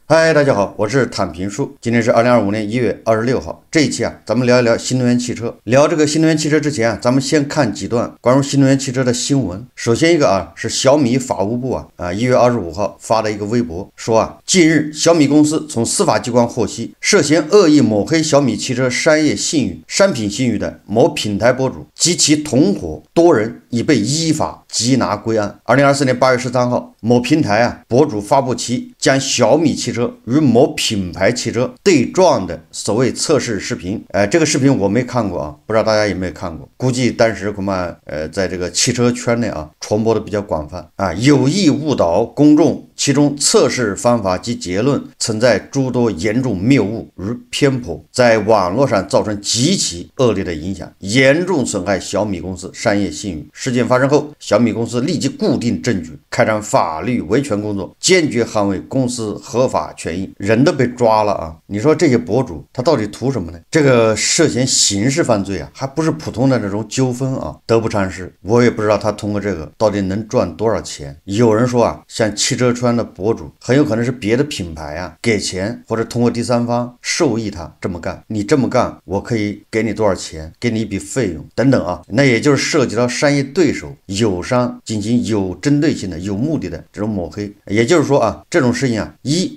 嗨，大家好，我是坦平叔。今天是2025年1月26号。这一期咱们聊一聊新能源汽车。聊这个新能源汽车之前咱们先看几段关于新能源汽车的新闻。首先一个是小米法务部1月25号发的一个微博，说近日小米公司从司法机关获悉，涉嫌恶意抹黑小米汽车商业信誉、商品信誉的某品牌博主及其同伙多人已被依法缉拿归案。2024年8月13号，某平台博主发布其将小米汽车与某品牌汽车对撞的所谓测试视频。这个视频我没看过不知道大家有没有看过？估计当时恐怕在这个汽车圈内传播的比较广泛有意误导公众，其中测试方法及结论存在诸多严重谬误与偏颇，在网络上造成极其恶劣的影响，严重损害小米公司商业信誉。事件发生后，小米公司立即固定证据，开展法律维权工作，坚决捍卫公司合法权益。人都被抓了你说这些博主他到底图什么呢？这个涉嫌刑事犯罪还不是普通的那种纠纷得不偿失。我也不知道他通过这个到底能赚多少钱。有人说像汽车圈的博主很有可能是别的品牌给钱，或者通过第三方授意他这么干，你这么干我可以给你多少钱，给你一笔费用等等那也就是涉及到商业对手友商进行有针对性的有目的的这种抹黑。也就是说这种事情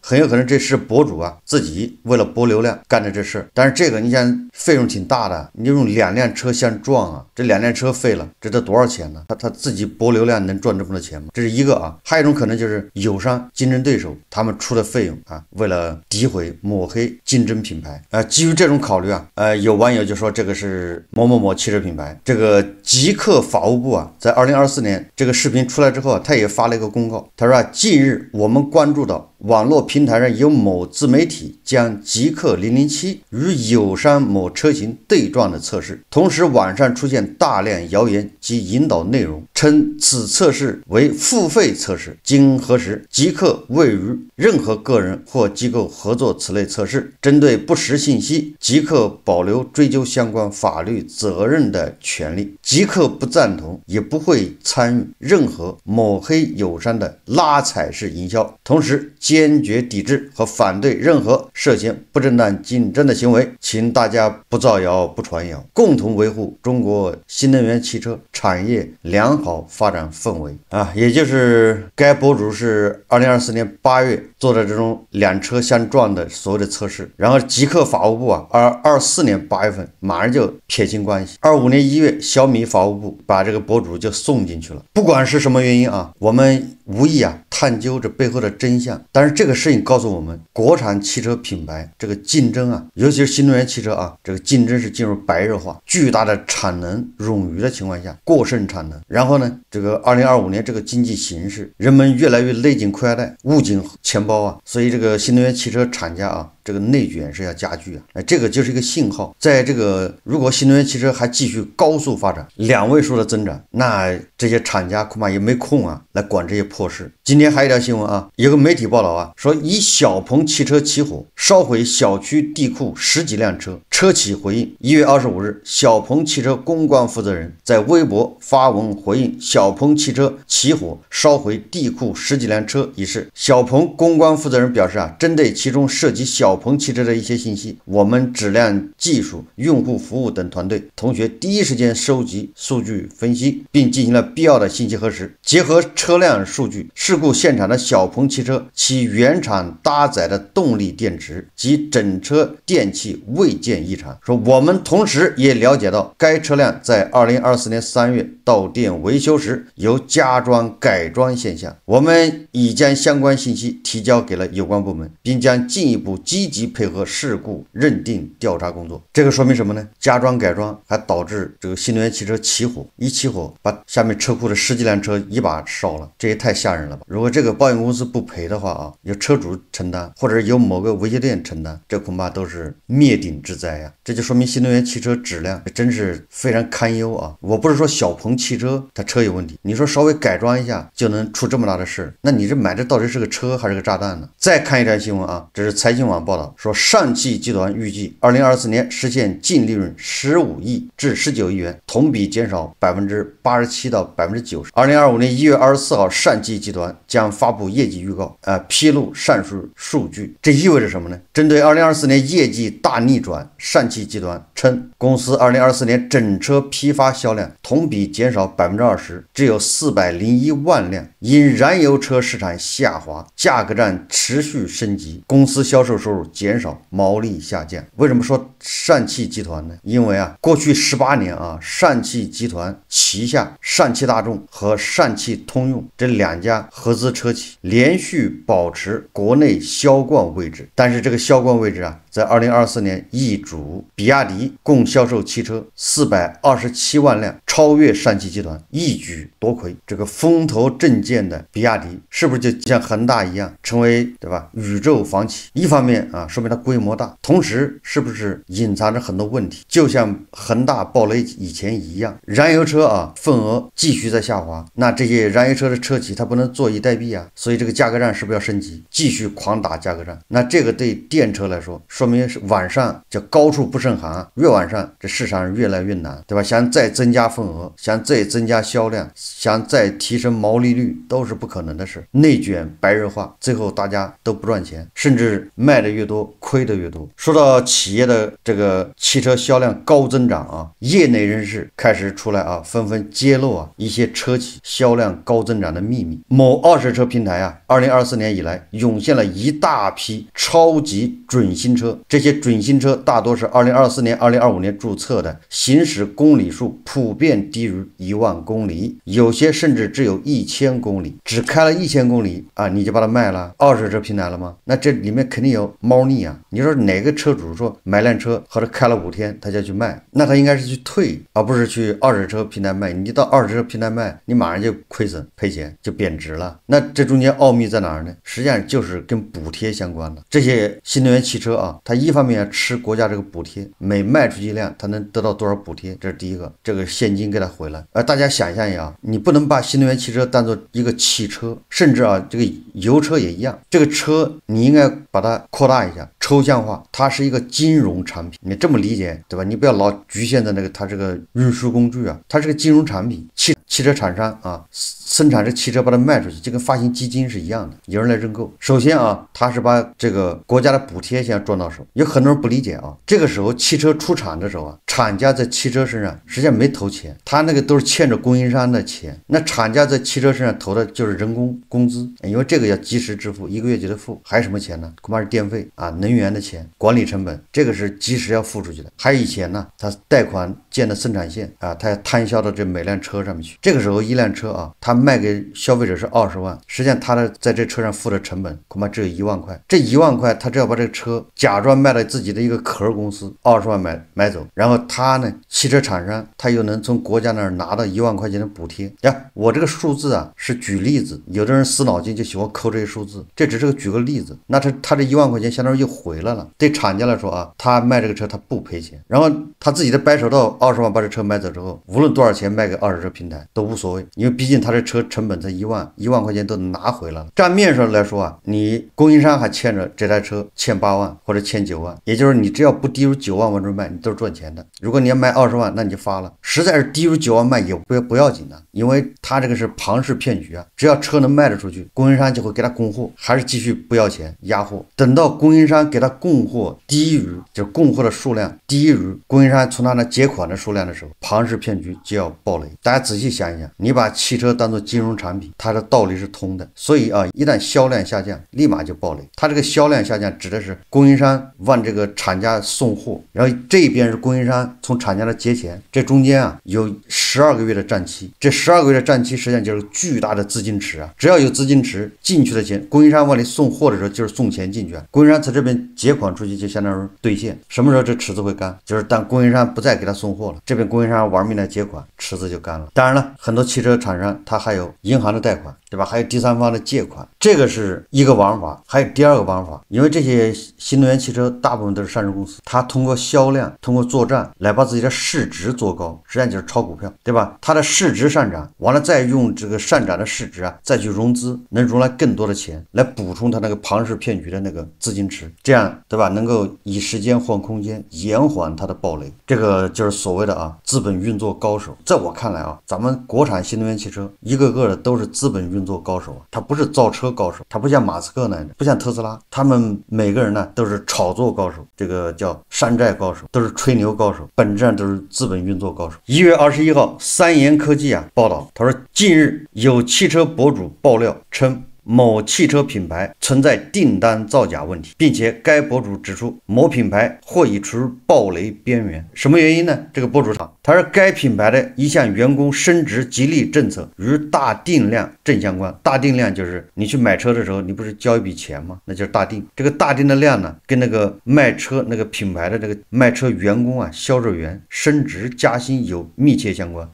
很有可能这是博主自己为了博流量干的这事，但是这个你想费用挺大的，你用2辆车相撞这2辆车废了，这得多少钱呢？他自己博流量能赚这么多钱吗？这是一个还有一种可能就是友商竞争对手他们出的费用为了诋毁抹黑竞争品牌基于这种考虑有网友就说这个是某某某汽车品牌。这个极客法务部在2024年这个视频出来之后他也发了一个公告，他说近日我们关注到网络平台上有某自媒体将极客007与友商某车型对撞的测试，同时网上出现大量谣言及引导内容，称此测试为付费测试。经核实，极客未与任何个人或机构合作此类测试。针对不实信息，极客保留追究相关法律责任的权利。极客不赞同也不会参与任何抹黑友商的拉踩式营销，同时坚决抵制和反对任何涉嫌不正当竞争的行为，请大家不造谣不传谣，共同维护中国新能源汽车产业良好发展氛围也就是该博主是2024年8月做的这种2车相撞的所谓的测试，然后极客法务部24年8月份马上就撇清关系，25年1月小米法务部把这个博主就送进去了。不管是什么原因我们无意探究这背后的真相，但是这个事情告诉我们，国产汽车品牌这个竞争尤其是新能源汽车这个竞争是进入白热化，巨大的产能冗余的情况下，过剩产能，然后呢这个2025年这个经济形势，人们越来越勒紧裤腰带，捂紧钱包所以这个新能源汽车厂家这个内卷是要加剧这个就是一个信号。在这个如果新能源汽车还继续高速发展，2位数的增长，那这些厂家恐怕也没空来管这些破事。今天还有一条新闻有个媒体报道说以小鹏汽车起火，烧毁小区地库10几辆车。车企回应，1月25日，小鹏汽车公关负责人在微博发文回应小鹏汽车起火烧毁地库10几辆车一事。小鹏公关负责人表示针对其中涉及小鹏汽车的一些信息，我们质量技术、用户服务等团队同学第一时间收集数据分析，并进行了必要的信息核实，结合车辆数据，事故现场的小鹏汽车其原厂搭载的动力电池及整车电器未见异常。说我们同时也了解到该车辆在2024年3月到店维修时有加装改装现象，我们已将相关信息提交给了有关部门，并将进一步积极配合事故认定调查工作。这个说明什么呢？加装改装还导致这个新能源汽车起火，一起火把下面车库的10几辆车一把烧了，这也太吓人了吧。如果这个保险公司不赔的话由车主承担，或者由某个维修店承担，这恐怕都是灭顶之灾这就说明新能源汽车质量真是非常堪忧我不是说小鹏汽车它车有问题，你说稍微改装一下就能出这么大的事，那你这买的到底是个车还是个炸弹呢？再看一条新闻这是财新网报道说，上汽集团预计2024年实现净利润15亿至19亿元，同比减少87%到90%。2025年1月24号，上汽集团将发布业绩预告，披露上述数据。这意味着什么呢？针对2024年业绩大逆转，上汽集团称，公司2024年整车批发销量同比减少20%，只有401万辆。因燃油车市场下滑，价格战持续升级，公司销售收入减少，毛利下降。为什么说上汽集团呢？因为过去18年上汽集团旗下上汽大众和上汽通用这2家合资车企连续保持国内销冠位置，但是这个销冠位置在2024年易主，比亚迪共销售汽车427万辆，超越上汽集团，一举夺魁。这个风头正劲的比亚迪是不是就像恒大一样成为对吧宇宙房企？一方面说明它规模大，同时是不是隐藏着很多问题？就像恒大暴雷以前一样，燃油车份额继续在下滑，那这些燃油车的车企它不能坐以待毙所以这个价格战是不是要升级，继续狂打价格战？那这个对电车来说，说明是晚上叫高处不胜寒，越晚上这市场越来越难，对吧？想再增加份额，想再增加销量，想再提升毛利率，都是不可能的事。内卷白热化，最后大家都不赚钱，甚至卖的越多亏的越多。说到企业的这个汽车销量高增长业内人士开始出来纷纷揭露一些车企销量高增长的秘密。某二手车平台2024年以来涌现了一大批超级准新车，这些准新车大多是2024年、2025年注册的，行驶公里数普遍低于1万公里，有些甚至只有1000公里，只开了1000公里你就把它卖了，二手车平台了吗？那这里面肯定有猫腻你说哪个车主说买辆车或者开了5天他就去卖，那他应该是去退，而不是去二手车平台卖。你到二手车平台卖，你马上就亏损赔钱，就贬值了。那这中间奥秘在哪儿呢？实际上就是跟补贴相关的。这些新能源汽车它一方面吃国家这个补贴，每卖出去一辆它能得到多少补贴，这是第一个，这个现金给它回来。大家想象一下你不能把新能源汽车当做一个汽车，甚至这个油车也一样，这个车你应该把它扩大一下，抽象化，它是一个金融产品，你这么理解对吧？你不要老局限在它这个运输工具它是个金融产品。汽车厂商生产这汽车把它卖出去，就跟发行基金是一样的，有人来认购。首先他是把这个国家的补贴先赚到手，有很多人不理解这个时候汽车出厂的时候厂家在汽车身上实际上没投钱，他那个都是欠着供应商的钱，那厂家在汽车身上投的就是人工工资，因为这个要及时支付，一个月就得付。还有什么钱呢？恐怕是电费能源的钱，管理成本，这个是及时要付出去的。还有以前呢，他贷款建的生产线他要摊销到这每辆车上面去，这个时候一辆车他卖给消费者是20万，实际上他的在这车上付的成本恐怕只有1万块。这1万块他只要把这个车假装卖了自己的一个壳公司20万买走，然后他呢汽车厂商他又能从国家那儿拿到1万块钱的补贴我这个数字是举例子，有的人死脑筋就喜欢抠这些数字，这只是举个例子。那他这1万块钱相当于又回来了。对厂家来说他卖这个车他不赔钱，然后他自己的白手套20万把这车买走之后，无论多少钱卖给二手车平台都无所谓，因为毕竟他这车成本才1万块钱都拿回来了。账面上来说你供应商还欠着这台车欠8万或者欠9万，也就是你只要不低于9万往这卖，你都是赚钱的。如果你要卖20万，那你就发了。实在是低于9万卖也不要紧的，因为他这个是庞氏骗局只要车能卖得出去，供应商就会给他供货，还是继续不要钱压货。等到供应商给他供货低于，就是供货的数量低于供应商从他那结款的数量的时候，庞氏骗局就要爆雷。大家仔细想一想，你把汽车当做金融产品，它的道理是通的。所以一旦销量下降，立马就爆雷。它这个销量下降指的是供应商往这个厂家送货，然后这边是供应商从厂家那结钱，这中间有12个月的账期。这12个月的账期实际上就是巨大的资金池只要有资金池进去的钱，供应商往里送货的时候就是送钱进去供应商在这边结款出去就相当于兑现。什么时候这池子会干？就是当供应商不再给他送货了，这边供应商玩命来结款，池子就干了。当然了，呢，很多汽车厂商它还有银行的贷款，对吧？还有第三方的借款，这个是一个玩法。还有第二个玩法，因为这些新能源汽车大部分都是上市公司，它通过销量、通过作战来把自己的市值做高，实际上就是炒股票，对吧？它的市值上涨，完了再用这个上涨的市值再去融资，能融来更多的钱来补充它那个庞氏骗局的那个资金池，这样对吧？能够以时间换空间，延缓它的暴雷，这个就是所谓的资本运作高手。在我看来咱们国产新能源汽车一个个的都是资本运作高手他不是造车高手，他不像马斯克呢，不像特斯拉，他们每个人呢都是炒作高手，这个叫山寨高手，都是吹牛高手，本质上都是资本运作高手。1月21号，三言科技报道，他说近日有汽车博主爆料称某汽车品牌存在订单造假问题，并且该博主指出某品牌或已处于暴雷边缘。什么原因呢？这个博主他说该品牌的一项员工升职激励政策与大定量正相关。大定量就是你去买车的时候，你不是交一笔钱吗？那就是大定。这个大定的量呢，跟那个卖车那个品牌的这个卖车员工销售员升职加薪有密切相关。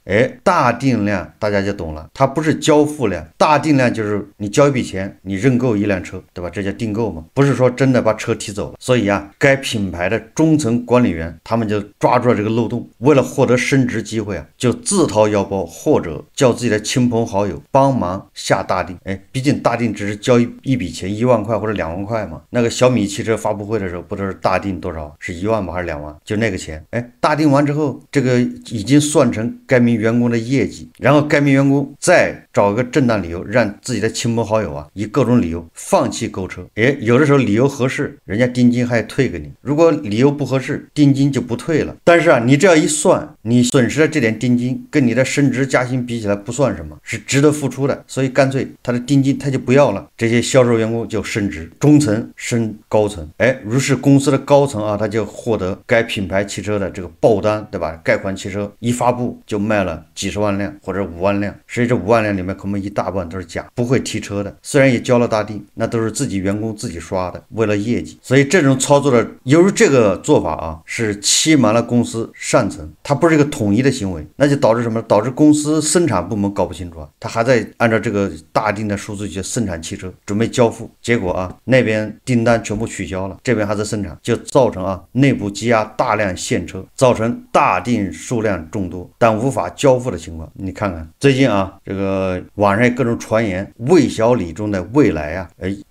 大定量大家就懂了，它不是交付量，大定量就是你交一笔钱，你认购一辆车，对吧？这叫订购嘛，不是说真的把车提走了。所以该品牌的中层管理员他们就抓住了这个漏洞，为了获得升职机会就自掏腰包或者叫自己的亲朋好友帮忙下大定。毕竟大定只是交一笔钱，1万块或者2万块嘛。那个小米汽车发布会的时候，不都是大定多少？是1万吧还是2万？就那个钱。大定完之后，这个已经算成该名员工的业绩，然后该名员工再找一个正当理由，让自己的亲朋好友以各种理由放弃购车。有的时候理由合适，人家定金还退给你；如果理由不合适，定金就不退了。但是你这样一算，你损失的这点定金跟你的升职加薪比起来不算什么，是值得付出的，所以干脆他的定金他就不要了，这些销售员工就升职，中层升高层。于是公司的高层他就获得该品牌汽车的这个爆单，对吧？该款汽车一发布就卖了几十万辆或者5万辆，实际这5万辆里面可能一大半都是假，不会提车的。虽然也交了大定，那都是自己员工自己刷的，为了业绩。所以这种操作的，由于这个做法是欺瞒了公司上层，它不是一个统一的行为，那就导致什么？导致公司生产部门搞不清楚他还在按照这个大定的数字去生产汽车，准备交付，结果那边订单全部取消了，这边还在生产，就造成内部积压大量现车，造成大定数量众多但无法交付的情况。你看看最近这个网上有各种传言，魏小李中的蔚来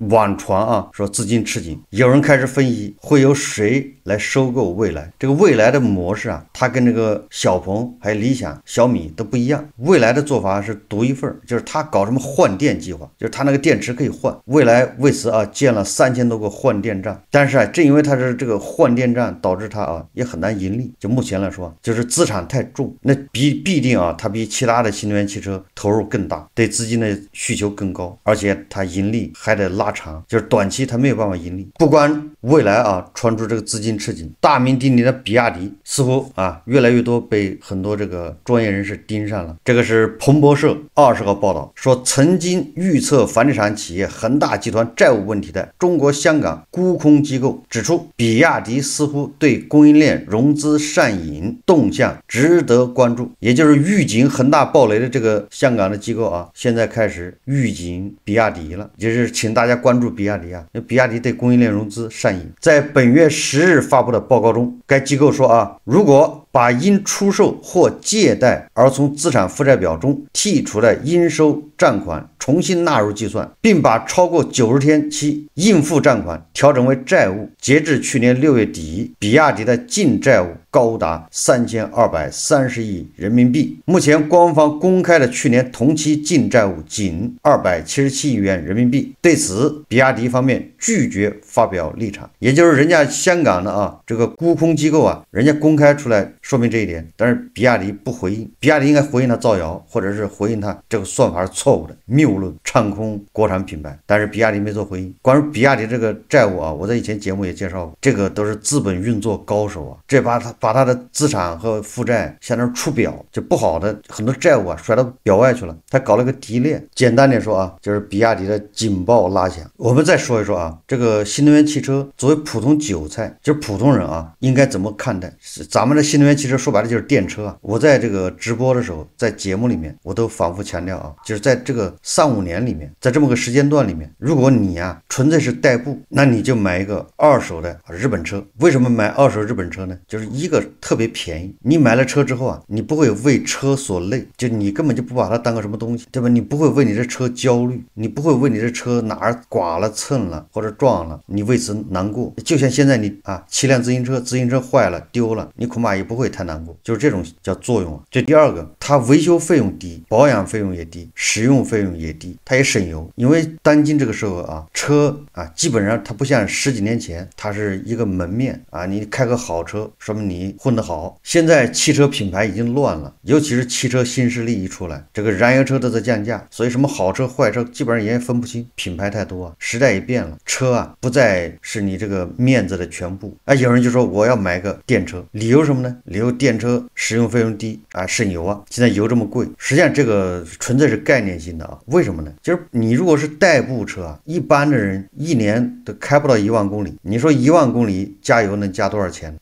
网传说资金吃紧，有人开始分析会由谁来收购蔚来。这个蔚来的模式它跟这个小鹏还有理想、小米都不一样。蔚来的做法是独一份，就是他搞什么换电计划，就是他那个电池可以换。蔚来为此建了3000多个换电站，但是正因为他是这个换电站，导致他也很难盈利。就目前来说，就是资产太重，那必定它比其他的新能源汽车投入更大，对资金的需求更高，而且它盈利还得拉长，就是短期它没有办法盈利。不光未来传出这个资金吃紧，大名鼎鼎的比亚迪似乎越来越多被很多这个专业人士盯上了。这个是彭博社20号报道说，曾经预测房地产企业恒大集团债务问题的中国香港沽空机构指出，比亚迪似乎对供应链融资上瘾动向值得关注。也就是预警恒大暴雷的这个香港的机构现在开始预警比亚迪了，就是请大家关注比亚迪因为比亚迪对供应链融资上瘾。在本月10日发布的报告中，该机构说如果把因出售或借贷而从资产负债表中剔除的应收账款重新纳入计算，并把超过90天期应付账款调整为债务，截至去年6月底，比亚迪的净债务高达3230亿人民币。目前官方公开的去年同期净债务仅277亿元人民币。对此，比亚迪方面拒绝发表立场，也就是人家香港的这个沽空机构人家公开出来说明这一点，但是比亚迪不回应。比亚迪应该回应他造谣，或者是回应他这个算法是错误的，谬论唱空国产品牌，但是比亚迪没做回应。关于比亚迪这个债务我在以前节目也介绍过，这个都是资本运作高手这把他的资产和负债相当于出表，就不好的很多债务甩到表外去了，他搞了个提炼。简单点说就是比亚迪的警报拉响。我们再说一说啊，这个新能源汽车作为普通韭菜，就是普通人啊，应该怎么看待？咱们的新能源汽车说白了就是电车啊。我在这个直播的时候，在节目里面，我都反复强调啊，就是在这个3-5年里面，在这么个时间段里面，如果你啊纯粹是代步，那你就买一个二手的日本车。为什么买二手日本车呢？就是一个特别便宜，你买了车之后啊，你不会为车所累，就你根本就不把它当个什么东西，对吧？你不会为你的车焦虑，你不会为你的车哪儿刮了蹭了或者撞了，你为此难过。就像现在你啊骑辆自行车坏了丢了，你恐怕也不会太难过，就是这种叫作用啊。这第二个，它维修费用低，保养费用也低，使用费用也低，它也省油。因为当今这个社会啊，车啊基本上它不像10几年前，它是一个门面啊，你开个好车说明你混得好。现在汽车品牌已经乱了，尤其是汽车新势力一出来，这个燃油车都在降价，所以什么好车坏车基本上也分不清，品牌太多啊，时代也变了，车啊不再是你这个面子的全部啊。有人就说我要买个电车，理由什么呢？理由电车使用费用低啊，省油啊，现在油这么贵。实际上这个纯粹是概念性的啊，为什么呢？就是你如果是代步车啊，一般的人一年都开不到1万公里，你说1万公里加油能加多少钱？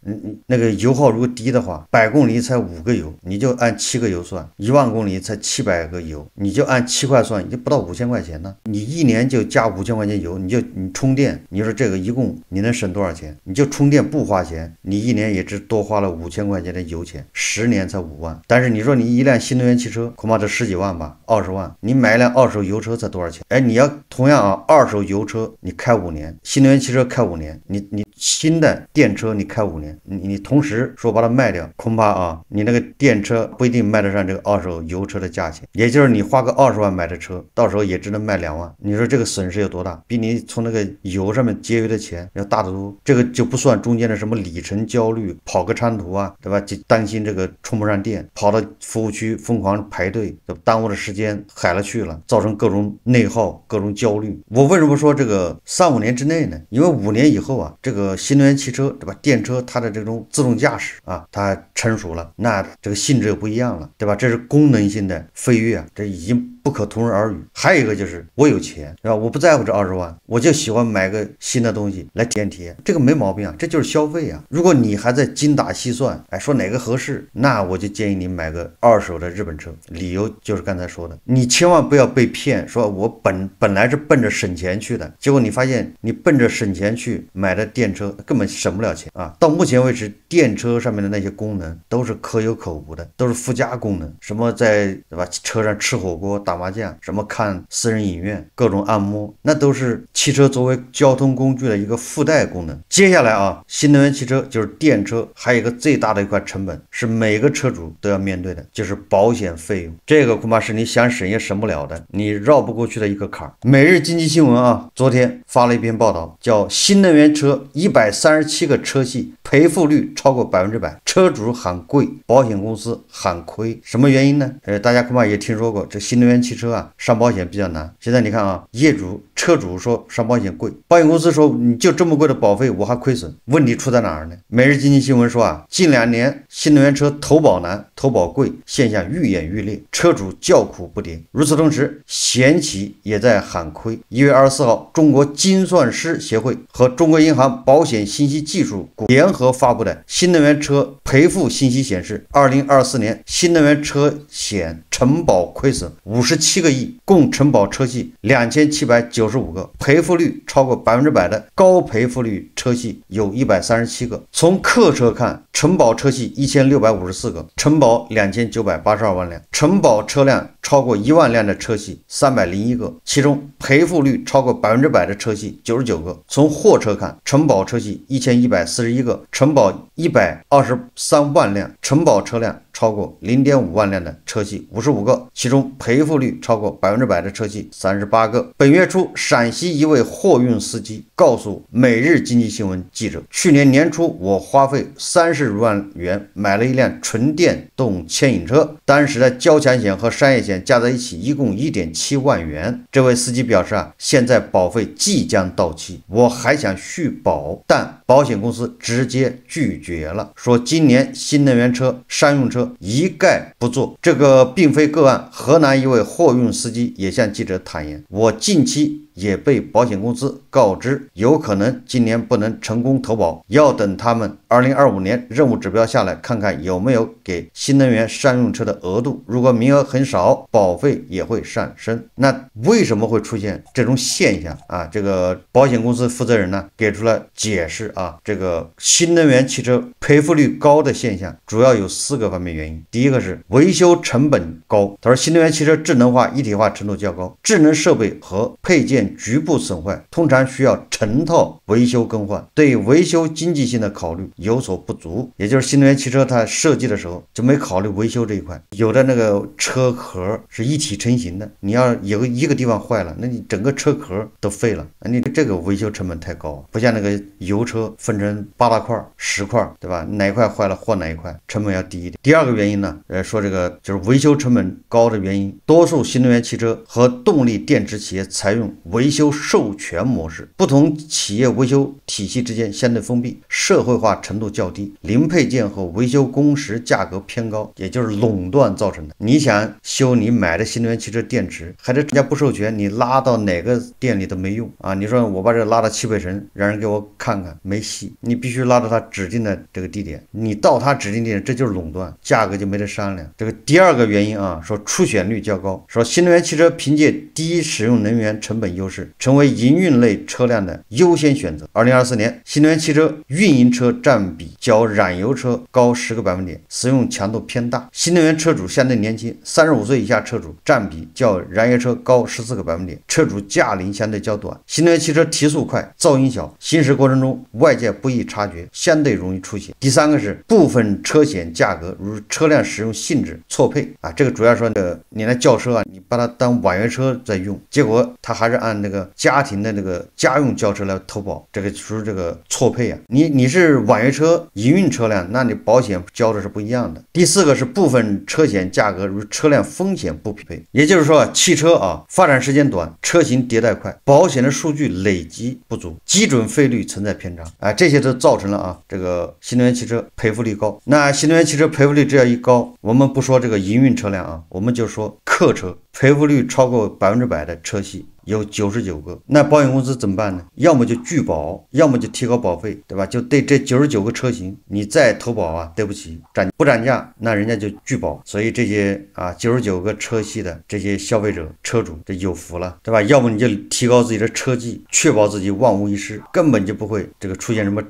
那个油耗如果低的话，100公里才5个油，你就按7个油算，1万公里才700个油，你就按7块算，也就不到5000块钱呢。你一年就加5000块钱油，你充电，你说这个一共你能省多少钱？你就充电不花钱，你一年也只多花了5000块钱的油钱，10年才5万。但是你说你一辆新能源汽车，恐怕这10几万吧，20万。你买一辆二手油车才多少钱？哎，你要同样啊，二手油车你开5年，新能源汽车开5年，你新的电车你开5年，你同时说把它卖掉，恐怕啊，你那个电车不一定卖得上这个二手油车的价钱。也就是你花个20万买的车，到时候也只能卖2万。你说这个损失有多大？比你从那个油上面节约的钱要大得多。这个就不算中间的什么里程焦虑，跑个长途啊，对吧？就担心这个充不上电，跑到服务区疯狂排队，耽误的时间海了去了，造成各种内耗，各种焦虑。我为什么说这个3-5年之内呢？因为5年以后啊，这个新能源汽车，对吧？电车它的这种自动驾驶啊，它成熟了，那这个性质又不一样了，对吧？这是功能性的飞跃啊，这已经不可同日而语。还有一个就是我有钱，对吧？我不在乎这20万，我就喜欢买个新的东西来体验体验，这个没毛病啊，这就是消费啊。如果你还在精打细算，哎，说哪个合适，那我就建议你买个二手的日本车。理由就是刚才说的，你千万不要被骗，说我本来是奔着省钱去的，结果你发现你奔着省钱去买的电车根本省不了钱啊。到目前为止，电车上面的那些功能都是可有可无的，都是附加功能，什么在对吧车上吃火锅打麻将，什么看私人影院，各种按摩，那都是汽车作为交通工具的一个附带功能。接下来啊，新能源汽车就是电车，还有一个最大的一块成本是每个车主都要面对的，就是保险费用。这个恐怕是你想省也省不了的，你绕不过去的一个坎儿。每日经济新闻啊，昨天发了一篇报道，叫新能源车137个车系赔付率超过100%，车主喊贵，保险公司喊亏。什么原因呢？大家恐怕也听说过，这新能源汽车啊上保险比较难。现在你看啊，车主说上保险贵，保险公司说你就这么贵的保费我还亏损，问题出在哪儿呢？每日经济新闻说啊，近2年新能源车投保难、投保贵现象愈演愈烈，车主叫苦不迭。与此同时，险企也在喊亏。1月24号，中国精算师协会和中国银行保险信息技术股联合发布的新能源车赔付信息显示，2024年新能源车险承保亏损57个亿，共承保车系2795个，赔付率超过100%的高赔付率车系有137个。从客车看，承保车系1654个，承保2982万辆，承保车辆超过1万辆的车系301个，其中赔付率超过100%的车系99个。从货车看，承保车系1141个，承保123万辆，承保车辆超过0.5万辆的车系55个，其中赔付率超过100%的车系38个。本月初，陕西一位货运司机告诉每日经济新闻记者，去年年初我花费30万元买了一辆纯电动牵引车，当时的交强险和商业险加在一起一共1.7万元。这位司机表示啊，现在保费即将到期，我还想续保，但保险公司直接拒绝了，说今年新能源车、商用车一概不做。这个并非个案，河南一位货运司机也向记者坦言，我近期也被保险公司告知，有可能今年不能成功投保，要等他们2025年任务指标下来，看看有没有给新能源商用车的额度，如果名额很少，保费也会上升。那为什么会出现这种现象啊？这个保险公司负责人呢给出了解释啊，这个新能源汽车赔付率高的现象主要有4个方面原因。第一个是维修成本高，他说新能源汽车智能化一体化程度较高，智能设备和配件局部损坏通常需要成套维修更换，对维修经济性的考虑有所不足，也就是新能源汽车它设计的时候就没考虑维修这一块。有的那个车壳是一体成型的，你要有一个地方坏了，那你整个车壳都废了，你这个维修成本太高，不像那个油车分成8大块10块，对吧？哪一块坏了换哪一块，成本要低一点。第二个原因呢，说这个就是维修成本高的原因，多数新能源汽车和动力电池企业采用维修授权模式，不同企业维修体系之间相对封闭，社会化程度较低，零配件和维修工时价格偏高，也就是垄断造成的。你想修你买的新能源汽车电池，还是人家不授权，你拉到哪个店里都没用啊！你说我把这拉到汽配城，让人给我看看，没戏，你必须拉到他指定的这个地点，你到他指定地点，这就是垄断，价格就没得商量。这个第二个原因啊，说出险率较高，说新能源汽车凭借低使用能源成本优势，成为营运类车辆的优先选择。2024年，新能源汽车运营车占比较燃油车高10个百分点，使用强度偏大。新能源车主相对年轻，35岁以下车主占比较燃油车高14个百分点，车主驾龄相对较短。新能源汽车提速快，噪音小，行驶过程中外界不易察觉，相对容易出险。第三个是部分车险价格如车辆使用性质错配啊，这个主要说你那轿车啊，你把它当网约车在用，结果它还是按那个家庭的那个家用轿车来投保，这个属于这个错配啊。你是网约车营运车辆，那你保险交的是不一样的。第四个是部分车险价格如车辆风险不匹配，也就是说汽车啊发展时间短，车型迭代快，保险的数据累积不足，基准费率存在偏差啊，这些都造成了啊这个新能源汽车赔付率高。那新能源汽车赔付率这样一高，我们不说这个营运车辆啊，我们就说客车赔付率超过100%的车系有99个，那保险公司怎么办呢？要么就拒保，要么就提高保费，对吧？就对这99个车型，你再投保啊，对不起，不涨价，那人家就拒保。所以这些啊99个车系的这些消费者车主这有福了，对吧？要么你就提高自己的车技，确保自己万无一失，根本就不会这个出现什么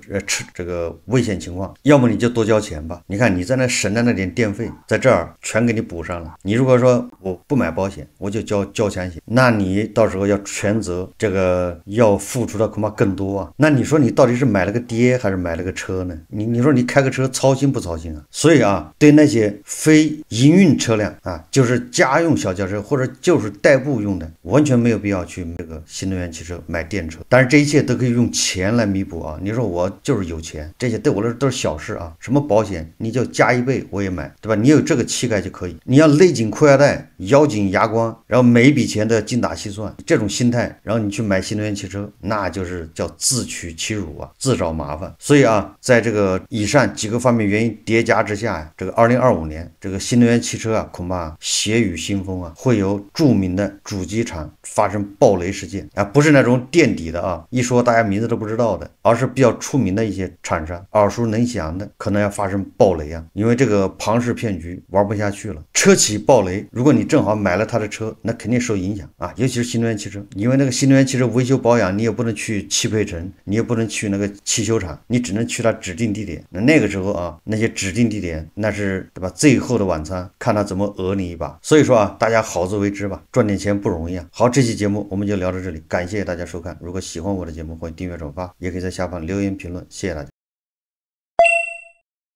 这个危险情况。要么你就多交钱吧，你看你在那省的那点电费，在这儿全给你补上了。你如果说我不买保险，我就交强险，那你到时候要全责，这个要付出的恐怕更多啊。那你说你到底是买了个爹还是买了个车呢？你说你开个车操心不操心啊？所以啊，对那些非营运车辆啊，就是家用小轿车或者就是代步用的，完全没有必要去这个新能源汽车买电车。但是这一切都可以用钱来弥补啊。你说我就是有钱，这些对我来说都是小事啊。什么保险你就加1倍我也买，对吧？你有这个气概就可以。你要勒紧裤腰带，咬紧牙关，然后每一笔钱都要精打细算，这种心态，然后你去买新能源汽车，那就是叫自取其辱啊，自找麻烦。所以啊，在这个以上几个方面原因叠加之下呀，这个2025年这个新能源汽车啊，恐怕血雨腥风啊，会有著名的主机厂发生爆雷事件啊，不是那种垫底的啊，一说大家名字都不知道的，而是比较出名的一些厂商，耳熟能详的，可能要发生爆雷啊，因为这个庞氏骗局玩不下去了。车企爆雷，如果你正好买了他的车，那肯定受影响啊，尤其是新能源汽车，因为那个新能源汽车维修保养，你也不能去汽配城，你也不能去那个汽修厂，你只能去他指定地点。那个时候啊，那些指定地点那是对吧？最后的晚餐，看他怎么讹你一把。所以说啊，大家好自为之吧，赚点钱不容易啊。好，这期节目我们就聊到这里，感谢大家收看。如果喜欢我的节目，欢迎订阅转发，也可以在下方留言评论，谢谢大家。